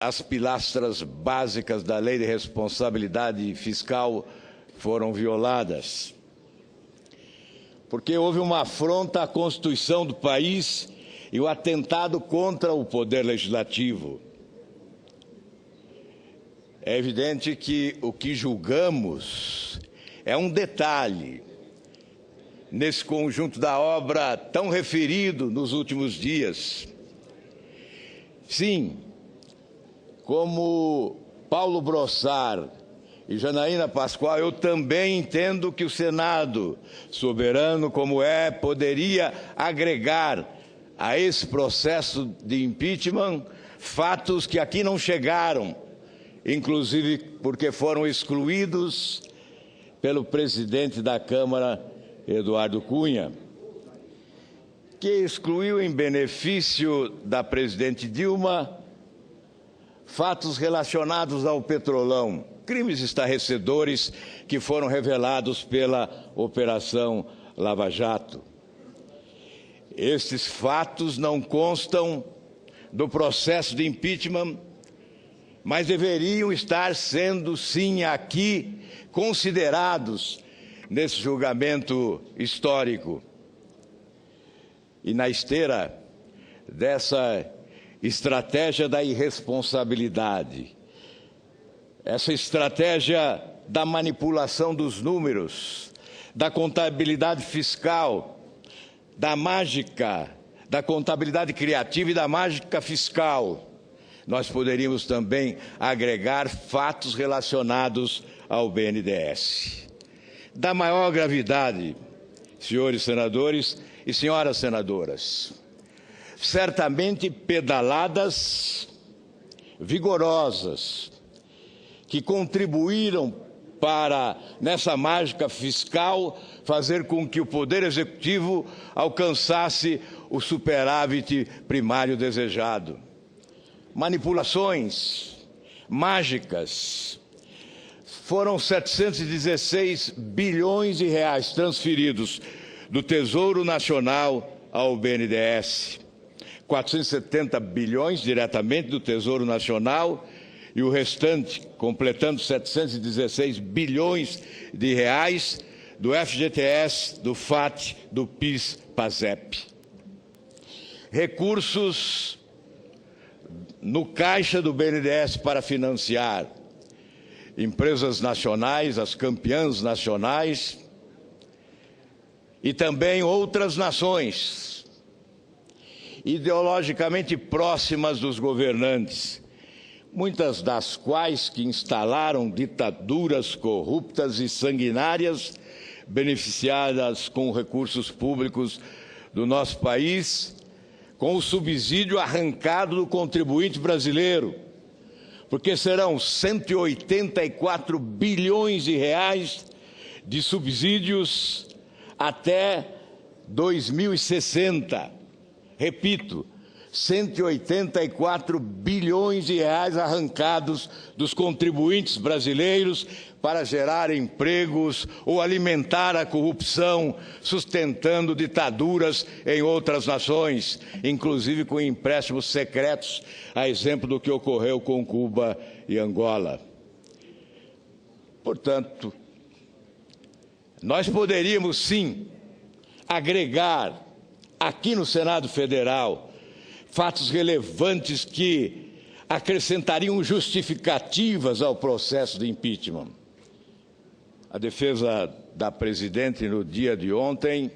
As pilastras básicas da Lei de Responsabilidade Fiscal foram violadas, porque houve uma afronta à Constituição do país e o atentado contra o Poder Legislativo. É evidente que o que julgamos é um detalhe nesse conjunto da obra tão referido nos últimos dias. Sim, como Paulo Brossard e Janaína Pascoal, eu também entendo que o Senado, soberano como é, poderia agregar a esse processo de impeachment fatos que aqui não chegaram, inclusive porque foram excluídos pelo presidente da Câmara, Eduardo Cunha, que excluiu em benefício da presidente Dilma fatos relacionados ao Petrolão, crimes estarrecedores que foram revelados pela Operação Lava Jato. Estes fatos não constam do processo de impeachment, mas deveriam estar sendo, sim, aqui considerados nesse julgamento histórico. E na esteira dessa estratégia da irresponsabilidade, essa estratégia da manipulação dos números, da contabilidade fiscal, da mágica, da contabilidade criativa e da mágica fiscal, nós poderíamos também agregar fatos relacionados ao BNDES. Da maior gravidade, senhores senadores e senhoras senadoras, certamente pedaladas vigorosas que contribuíram para, nessa mágica fiscal, fazer com que o Poder Executivo alcançasse o superávit primário desejado. Manipulações mágicas. Foram 716 bilhões de reais transferidos do Tesouro Nacional ao BNDES. 470 bilhões diretamente do Tesouro Nacional e o restante, completando 716 bilhões de reais, do FGTS, do FAT, do PIS, PASEP. Recursos no caixa do BNDES para financiar empresas nacionais, as campeãs nacionais, e também outras nações, ideologicamente próximas dos governantes, muitas das quais que instalaram ditaduras corruptas e sanguinárias, beneficiadas com recursos públicos do nosso país, com o subsídio arrancado do contribuinte brasileiro, porque serão 184 bilhões de reais de subsídios até 2060. Repito, 184 bilhões de reais arrancados dos contribuintes brasileiros para gerar empregos ou alimentar a corrupção, sustentando ditaduras em outras nações, inclusive com empréstimos secretos, a exemplo do que ocorreu com Cuba e Angola. Portanto, nós poderíamos, sim, agregar aqui no Senado Federal fatos relevantes que acrescentariam justificativas ao processo de impeachment. A defesa da presidente no dia de ontem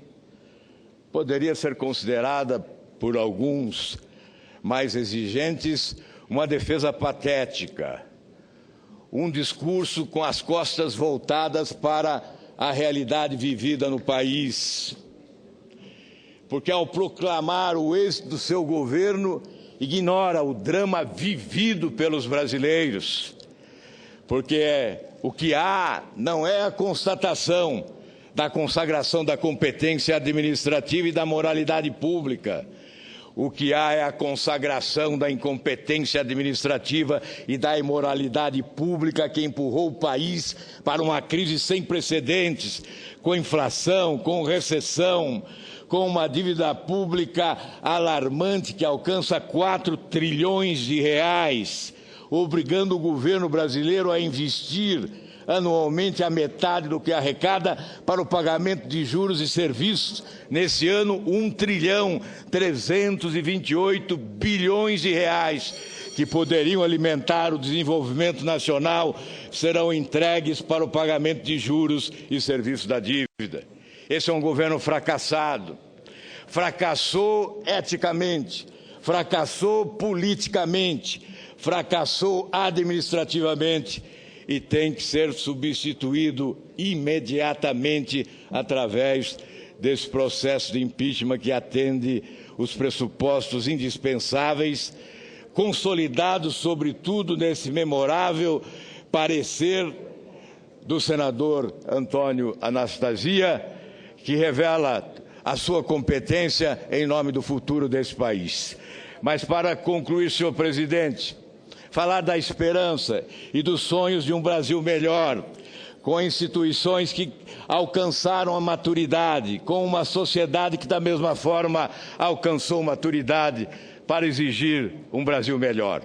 poderia ser considerada por alguns mais exigentes uma defesa patética, um discurso com as costas voltadas para a realidade vivida no país, porque ao proclamar o êxito do seu governo, ignora o drama vivido pelos brasileiros, porque o que há não é a constatação da consagração da competência administrativa e da moralidade pública. O que há é a consagração da incompetência administrativa e da imoralidade pública que empurrou o país para uma crise sem precedentes, com inflação, com recessão, com uma dívida pública alarmante que alcança 4 trilhões de reais, obrigando o governo brasileiro a investir anualmente a metade do que arrecada para o pagamento de juros e serviços. Nesse ano, 1,328 bilhões de reais que poderiam alimentar o desenvolvimento nacional serão entregues para o pagamento de juros e serviços da dívida. Esse é um governo fracassado. Fracassou eticamente, fracassou politicamente, fracassou administrativamente e tem que ser substituído imediatamente através desse processo de impeachment que atende os pressupostos indispensáveis, consolidados, sobretudo, nesse memorável parecer do senador Antônio Anastasia, que revela a sua competência em nome do futuro desse país. Mas, para concluir, senhor presidente, falar da esperança e dos sonhos de um Brasil melhor, com instituições que alcançaram a maturidade, com uma sociedade que, da mesma forma, alcançou maturidade para exigir um Brasil melhor.